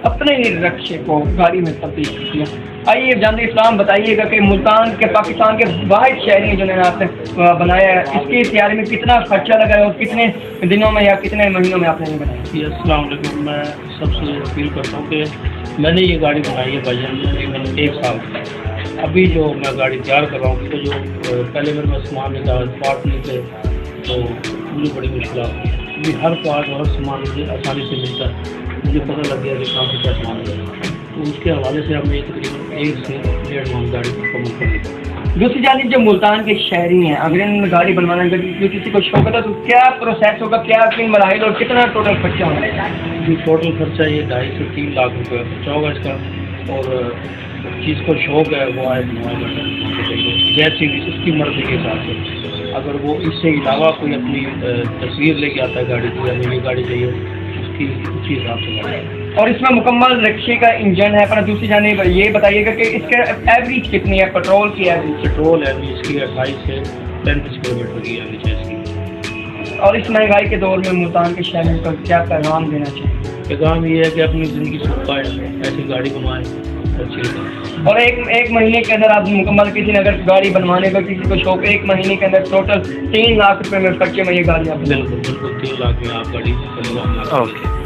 اپنے ہی رکشے کو گاڑی میں تبدیل کیا. آئیے جاندے اسلام بتائیے گا کہ ملتان کے پاکستان کے واحد شہری جو نے آپ نے بنایا ہے, اس کی تیاری میں کتنا خرچہ لگا ہے اور کتنے دنوں میں یا کتنے مہینوں میں آپ نے یہ بنایا؟ جی السلام علیکم. میں سب سے اپیل کرتا ہوں کہ میں نے یہ گاڑی بنائی ہے بھائی جان تقریباً 1 سال. ابھی جو میں گاڑی تیار کر رہا ہوں تو جو پہلے میرے پاس سامان نہیں تھا, پارٹ نہیں تھے, تو مجھے بڑی مشکلات ہوئی. ابھی ہر پارٹ اور سامان مجھے آسانی سے ملتا ہے. مجھے پتہ لگ گیا کہ کہاں سے کیا سامان ہے, تو اس کے حوالے سے ہم نے تقریباً 1 سے 1.5 ماہ گاڑی مکمل کر دی. دوسری جانب جو ملتان کے شہری ہیں, اگر ان گاڑی بنوانے کا کسی کو شوق ہے تو کیا پروسیس ہوگا, کیا کن مراحل اور کتنا ٹوٹل خرچہ ہوگا؟ جی ٹوٹل خرچہ یہ 2.5 سے 3 لاکھ روپے خرچہ ہوگا اس کا, اور جس کو شوق ہے وہ آئے بنوائے گا جیسی اس کی مرضی کے حساب سے. اگر وہ اس سے علاوہ کوئی اپنی تصویر لے کے آتا ہے گاڑی کی, ہمیں یہ گاڑی چاہیے, اس کی اسی حساب سے گاڑی. اور اس میں مکمل رکشے کا انجن ہے, پر دوسری جانب یہ بتائیے گا کہ اس کا ایوریج کتنی ہے, پیٹرول کی ایوریج؟ پیٹرول ایوریج اس کی 28 سے 35 کلومیٹر کی ایوریج ہے اس کی. اور اس مہنگائی کے دور میں ملتان کے شہریوں کو کیا پیغام دینا چاہیے؟ پیغام یہ ہے کہ اپنی زندگی سے پائے ایسی گاڑی بنوائیں اچھی کریں. اور ایک مہینے کے اندر آپ مکمل, کسی نے اگر گاڑی بنوانے کا کسی کو شوق ہے, 1 مہینے کے اندر ٹوٹل 3 لاکھ روپے میں خرچے میں یہ گاڑی آپ بالکل 3 لاکھ میں آپ گاڑی بنوا. اوکے.